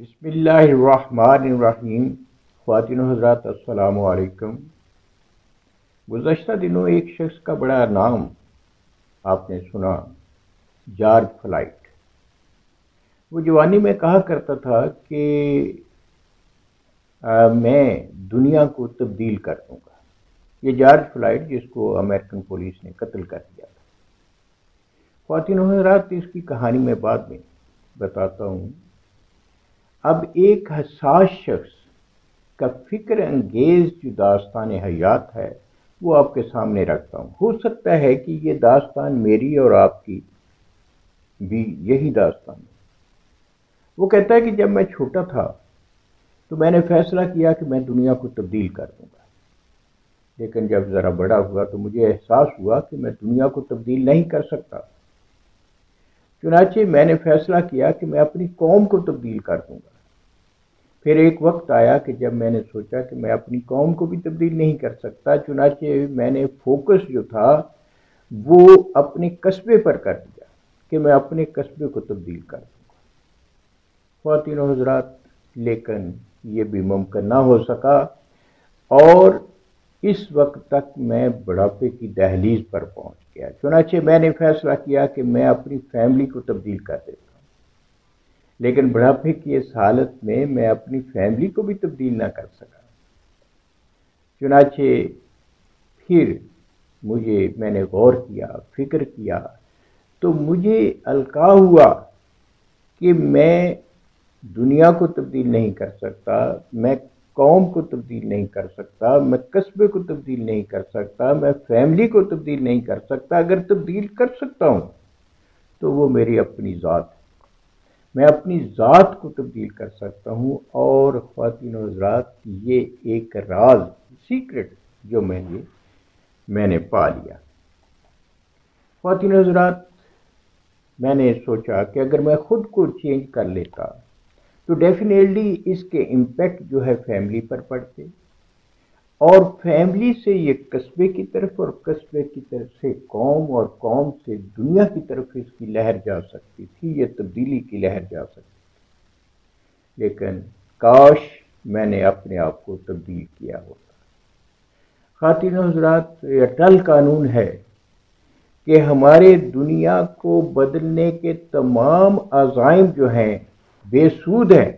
بسم اللہ الرحمن الرحیم۔ خواتین و حضرات السلام علیکم۔ گزشتہ دنوں ایک شخص کا بڑا نام آپ نے سنا، جارج فلائٹ۔ وہ جوانی میں کہا کرتا تھا کہ میں دنیا کو تبدیل کر دوں گا۔ یہ جارج فلائٹ جس کو امریکن پولیس نے قتل کر دیا تھا۔ خواتین و حضرات، اس کی کہانی میں بعد میں بتاتا ہوں۔ اب ایک حساس شخص کا فکر انگیز جو داستان حیات ہے وہ آپ کے سامنے رکھتا ہوں۔ ہو سکتا ہے کہ یہ داستان میری اور آپ کی بھی یہی داستان ہے۔ وہ کہتا ہے کہ جب میں چھوٹا تھا تو میں نے فیصلہ کیا کہ میں دنیا کو تبدیل کر دوں گا، لیکن جب ذرا بڑا ہوا تو مجھے احساس ہوا کہ میں دنیا کو تبدیل نہیں کر سکتا۔ چنانچہ میں نے فیصلہ کیا کہ میں اپنی قوم کو تبدیل کر دوں گا۔ پھر ایک وقت آیا کہ جب میں نے سوچا کہ میں اپنی قوم کو بھی تبدیل نہیں کر سکتا، چنانچہ میں نے فوکس جو تھا وہ اپنے قصبے پر کر دیا کہ میں اپنے قصبے کو تبدیل کر دوں گا۔ خواتین و حضرات، لیکن یہ بھی ممکن نہ ہو سکا اور اس وقت تک میں بڑھاپے کی دہلیز پر پہنچ گیا۔ چنانچہ میں نے فیصلہ کیا کہ میں اپنی فیملی کو تبدیل کر دیتا ہوں، لیکن بڑھاپے کی اس حالت میں اپنی فیملی کو بھی تبدیل نہ کر سکا۔ چنانچہ پھر میں نے غور کیا، فکر کیا، تو مجھے القاع ہوا کہ میں دنیا کو تبدیل نہیں کر سکتا، میں قوم کو تبدیل نہیں کر سکتا، میں قصبے کو تبدیل نہیں کر سکتا، میں فیملی کو تبدیل نہیں کر سکتا۔ اگر تبدیل کر سکتا ہوں تو وہ میری اپنی ذات ہے، میں اپنی ذات کو تبدیل کر سکتا ہوں۔ اور خواتین و حضرات، یہ ایک راز، سیکرٹ جو میں نے پا لیا۔ خواتین و حضرات، میں نے سوچا کہ اگر میں خود کو چینج کر لیتا تو ڈیفینیٹلی اس کے امپیکٹ جو ہے فیملی پر پڑتے، اور فیملی سے یہ قصبے کی طرف، اور قصبے کی طرف سے قوم، اور قوم سے دنیا کی طرف اس کی لہر جا سکتی تھی، یہ تبدیلی کی لہر جا سکتی تھی۔ لیکن کاش میں نے اپنے آپ کو تبدیل کیا ہوتا۔ خواتین و حضرات، یہ اٹل قانون ہے کہ ہمارے دنیا کو بدلنے کے تمام عزائم جو ہیں بے سود ہیں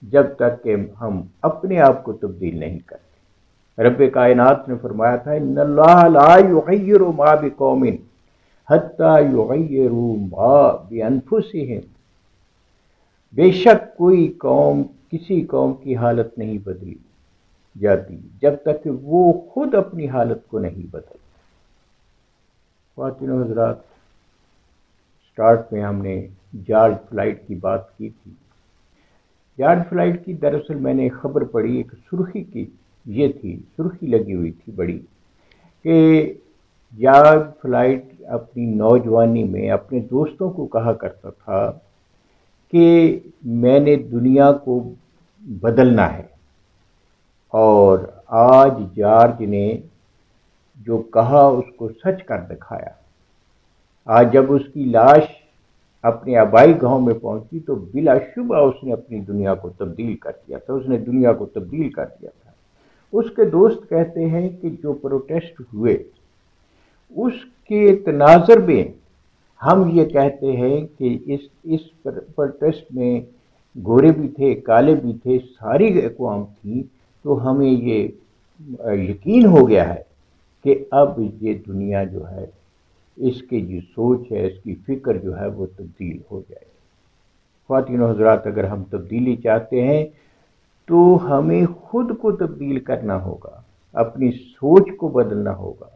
جب تک کہ ہم اپنے آپ کو تبدیل نہیں کرتے۔ رب کائنات نے فرمایا تھا، ان اللہ لا یغیر ما بقوم حتی یغیروا ما بانفسہم۔ بے شک کوئی قوم کسی قوم کی حالت نہیں بدلی جاتی جب تک کہ وہ خود اپنی حالت کو نہیں بدلتے۔ خواتین و حضرات، سٹارٹ میں ہم نے جارج فلائٹ کی بات کی تھی۔ جارج فلائٹ کی دراصل میں نے خبر پڑھی، ایک سرخی کی یہ تھی، سرخی لگی ہوئی تھی بڑی، کہ جارج فلائٹ اپنی نوجوانی میں اپنے دوستوں کو کہا کرتا تھا کہ میں نے دنیا کو بدلنا ہے۔ اور آج جارج نے جو کہا اس کو سچ کر دکھایا۔ آج جب اس کی لاش اپنے آبائی گاؤں میں پہنچی تو بلا شبہ اس نے اپنی دنیا کو تبدیل کر دیا تھا، اس نے دنیا کو تبدیل کر دیا تھا۔ اس کے دوست کہتے ہیں کہ جو پروٹیسٹ ہوئے اس کے تناظر میں ہم یہ کہتے ہیں کہ اس پروٹیسٹ میں گورے بھی تھے، کالے بھی تھے، ساری اقوام تھیں، تو ہمیں یہ یقین ہو گیا ہے کہ اب یہ دنیا جو ہے، اس کی جو سوچ ہے، اس کی فکر جو ہے وہ تبدیل ہو جائے گی۔ خواتین و حضرات، اگر ہم تبدیلی چاہتے ہیں تو ہمیں خود کو تبدیل کرنا ہوگا، اپنی سوچ کو بدلنا ہوگا۔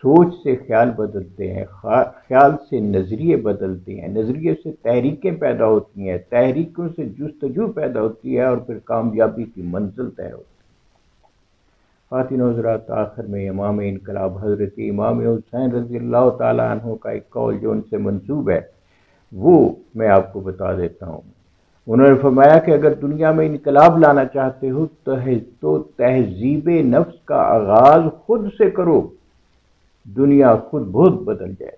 سوچ سے خیال بدلتے ہیں، خیال سے نظریے بدلتے ہیں، نظریے سے تحریکیں پیدا ہوتی ہیں، تحریکوں سے جستجو پیدا ہوتی ہے، اور پھر کامیابی کی منزل طے ہوتی ہے۔ خواتین و حضرات، آخر میں امام انقلاب حضرت امام حسین رضی اللہ تعالیٰ عنہ کا ایک قول جو ان سے منسوب ہے وہ میں آپ کو بتا دیتا ہوں۔ انہوں نے فرمایا کہ اگر دنیا میں انقلاب لانا چاہتے ہو تو تہذیب نفس کا آغاز خود سے کرو، دنیا خود بہت بدل جائے۔